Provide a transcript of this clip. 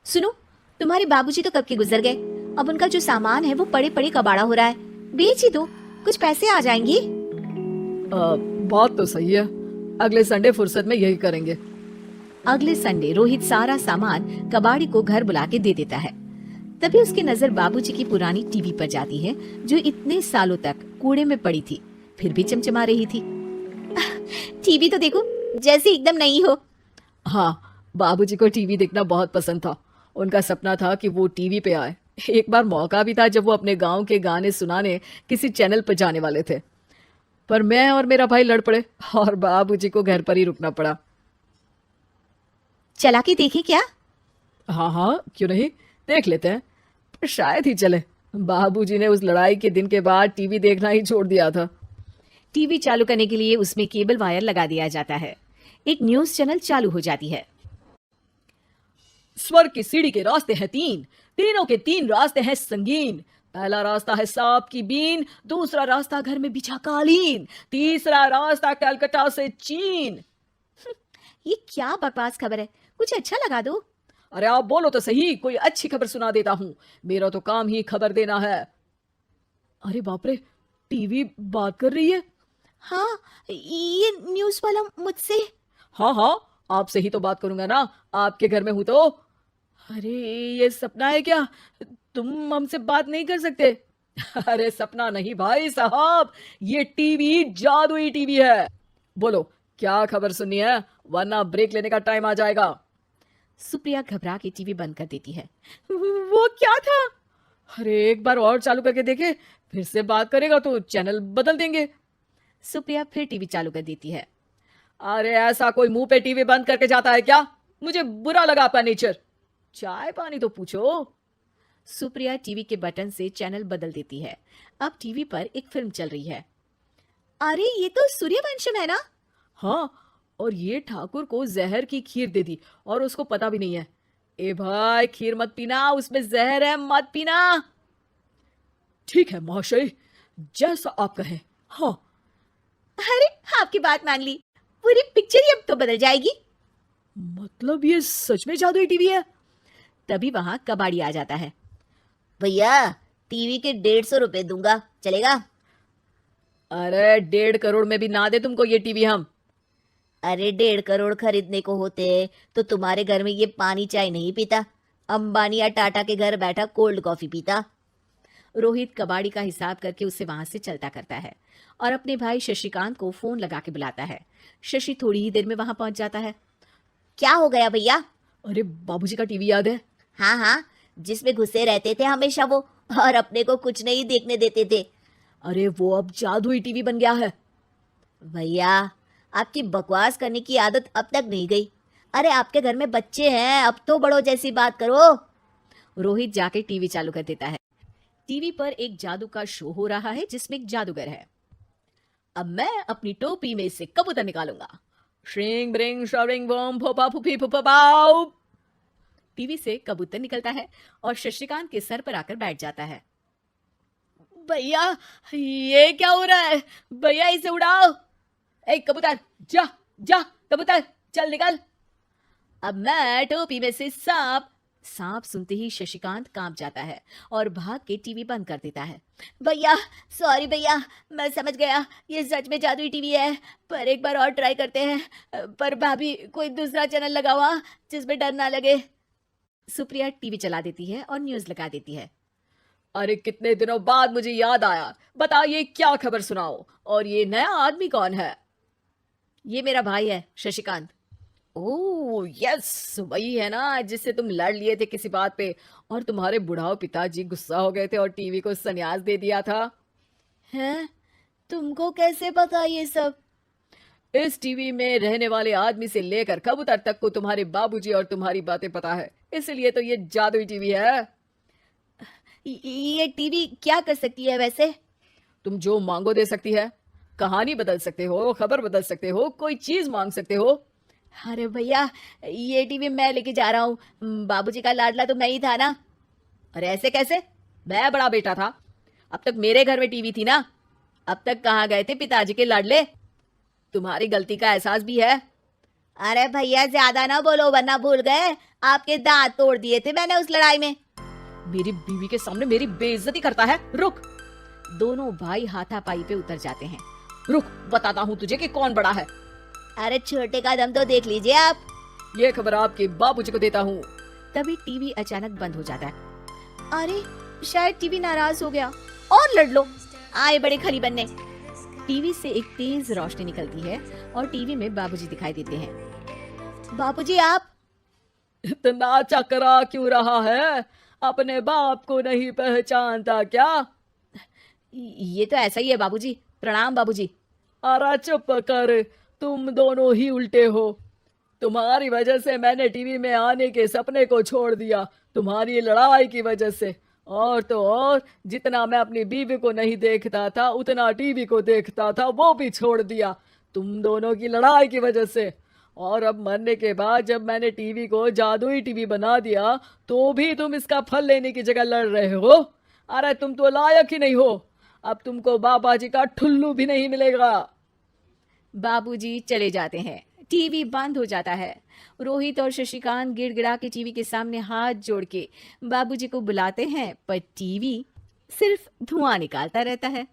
सुनो, तुम्हारे बाबूजी तो कब के गुजर गए। अब उनका जो सामान है वो पड़े पड़े कबाड़ा हो रहा है। बेच ही दो, कुछ पैसे आ जाएंगे। बात तो सही है। अगले संडे फुर्सत में यही करेंगे। अगले संडे रोहित सारा सामान कबाड़ी को घर बुला के दे देता है। तभी उसकी नजर बाबूजी की पुरानी टीवी पर जाती है, जो इतने सालों तक कूड़े में पड़ी थी, फिर भी चमचमा रही थी। टीवी तो देखो, जैसे एकदम नई हो। हाँ, बाबूजी को टीवी देखना बहुत पसंद था। उनका सपना था कि वो टीवी पे आए। एक बार मौका भी था जब वो अपने गांव के गाने सुनाने किसी चैनल पर जाने वाले थे, पर मैं और मेरा भाई लड़ पड़े और बाबूजी को घर पर ही रुकना पड़ा। चला के देखें क्या? हाँ हाँ, क्यों नहीं, देख लेते हैं। पर शायद ही चले। बाबूजी ने उस लड़ाई के दिन के बाद टीवी देखना ही छोड़ दिया था। टीवी चालू करने के लिए उसमें केबल वायर लगा दिया जाता है। एक न्यूज चैनल चालू हो जाती है। स्वर्ग की सीढ़ी के रास्ते हैं तीन, तीनों के तीन रास्ते हैं संगीन। पहला रास्ता है सांप की बीन, दूसरा रास्ता घर में बिछा कालीन, तीसरा रास्ता कलकत्ता से चीन। ये क्या बकवास खबर है, कुछ अच्छा लगा दो। अरे आप बोलो तो सही, कोई अच्छी खबर सुना देता हूं। मेरा तो काम ही खबर देना है। अरे बाप रे, टीवी बात कर रही है। हाँ, ये न्यूज वाला मुझसे। हाँ हाँ, आपसे ही तो बात करूंगा ना, आपके घर में हूं तो। अरे ये सपना है क्या? तुम हमसे बात नहीं कर सकते? अरे सपना नहीं भाई साहब, ये टीवी जादुई टीवी है। बोलो क्या खबर सुननी है, वरना ब्रेक लेने का टाइम आ जाएगा। सुप्रिया घबरा के टीवी बंद कर देती है। वो क्या था? अरे एक बार और चालू करके देखे, फिर से बात करेगा तो चैनल बदल देंगे। सुप्रिया फिर टीवी चालू कर देती है। अरे ऐसा कोई मुंह पे टीवी बंद करके जाता है क्या? मुझे बुरा लगा आपका नेचर। चाय पानी तो पूछो। सुप्रिया टीवी के बटन से चैनल बदल देती है। अब टीवी पर एक फिल्म चल रही है। अरे ये तो सूर्यवंशम है ना? हाँ, और ये ठाकुर को जहर की खीर दे दी और उसको पता भी नहीं है। ए भाई, खीर मत पीना, उसमें जहर है, मत पीना। ठीक है महाशय, जैसा आप कहें। हाँ। अरे आपकी बात मान ली, पूरी पिक्चर ही अब तो बदल जाएगी। मतलब ये सच में जादुई टीवी है? तभी वहां कबाड़ी आ जाता है। भैया टीवी के 150 रुपए दूंगा, चलेगा? अरे 1.5 करोड़ में भी ना दे तुमको ये टीवी हम। अरे 1.5 करोड़ खरीदने को होते तो तुम्हारे घर में ये पानी चाय नहीं पीता, अंबानी या टाटा के घर बैठा कोल्ड कॉफी पीता। रोहित कबाड़ी का हिसाब करके उसे वहां से चलता करता है और अपने भाई शशिकांत को फोन लगा के बुलाता है। शशि थोड़ी ही देर में वहां पहुंच जाता है। क्या हो गया भैया? अरे बाबूजी का टीवी याद है? हाँ हाँ, जिसमें घुसे रहते थे हमेशा वो, और अपने को कुछ नहीं देखने देते थे। अरे वो अब जादुई टीवी बन गया है। भैया आपकी बकवास करने की आदत अब तक नहीं गई। अरे आपके घर में बच्चे हैं, अब तो बड़ों जैसी बात करो। रोहित जाके टीवी चालू कर देता है। टीवी पर एक जादू का शो हो रहा है जिसमें एक जादूगर है। अब मैं अपनी टोपी में से कबूतर निकालूंगा। श्रिंग ब्रिंग शरिंग बम फोपा फुफी फुफा पाउ। टीवी से कबूतर निकलता है और शशिकांत के सर पर आकर बैठ जाता है। भैया ये क्या हो रहा है? भैया इसे उड़ाओ। ए कबूतर, जा जा, कबूतर चल निकल। अब मैं टोपी में से सांप सुनते ही शशिकांत कांप जाता है और भाग के टीवी बंद कर देता है। भैया सॉरी भैया, मैं समझ गया ये सच में जादुई टीवी है, पर एक बार और ट्राई करते हैं। पर भाभी कोई दूसरा चैनल लगावा जिसमें डर ना लगे। सुप्रिया टीवी चला देती है और न्यूज लगा देती है। अरे कितने दिनों बाद मुझे याद आया, बताइए क्या खबर सुनाओ। और ये नया आदमी कौन है? ये मेरा भाई है शशिकांत। ओह यस, वही है ना जिससे तुम लड़ लिए थे किसी बात पे और तुम्हारे बुढ़ाओ पिताजी गुस्सा हो गए थे और टीवी को संन्यास दे दिया था। हैं? तुमको कैसे पता ये सब? इस टीवी में रहने वाले आदमी से लेकर कबूतर तक को तुम्हारे बाबूजी और तुम्हारी बातें पता है, इसलिए तो ये जादुई टीवी है। ये टीवी क्या कर सकती है वैसे? तुम जो मांगो दे सकती है। कहानी बदल सकते हो, खबर बदल सकते हो, कोई चीज मांग सकते हो। अरे भैया ये टीवी मैं लेके जा रहा हूँ, बाबूजी का लाडला तो मैं ही था ना। अरे ऐसे कैसे? मैं बड़ा बेटा था, अब तक मेरे घर में टीवी थी ना। अब तक कहाँ गए थे पिताजी के लाडले? तुम्हारी गलती का एहसास भी है। अरे भैया ज्यादा ना बोलो वरना भूल गए आपके दांत तोड़ दिए थे मैंने उस लड़ाई में। मेरी बीवी के सामने मेरी बेइज्जती करता है, रुक। दोनों भाई हाथापाई पे उतर जाते हैं। रुक, बताता हूँ तुझे कि कौन बड़ा है। अरे छोटे का दम तो देख लीजिए आप। ये खबर आपके बाबूजी को देता हूँ। तभी टीवी अचानक बंद हो जाता है। अरे शायद टीवी नाराज हो गया, और लड़ लो, आए बड़े खली बनने। टीवी से एक तेज रोशनी निकलती है और टीवी में बाबूजी दिखाई देते हैं। बापूजी आप। इतना चकरा क्यों रहा है? अपने बाप को नहीं पहचानता क्या? ये तो ऐसा ही है बाबूजी। प्रणाम बाबूजी। अरे चुप कर, तुम दोनों ही उल्टे हो। तुम्हारी वजह से मैंने टीवी में आने के सपने को छोड़ दिया, तुम्हारी लड़ाई की वजह से। और तो और, जितना मैं अपनी बीवी को नहीं देखता था उतना टीवी को देखता था, वो भी छोड़ दिया तुम दोनों की लड़ाई की वजह से। और अब मरने के बाद जब मैंने टीवी को जादुई टीवी बना दिया तो भी तुम इसका फल लेने की जगह लड़ रहे हो। अरे तुम तो लायक ही नहीं हो, अब तुमको बाबा जी का ठुल्लू भी नहीं मिलेगा। बाबूजी चले जाते हैं। टीवी बंद हो जाता है। रोहित और शशिकांत गिड़गिड़ा के टीवी के सामने हाथ जोड़ के बाबूजी को बुलाते हैं, पर टीवी सिर्फ धुआं निकालता रहता है।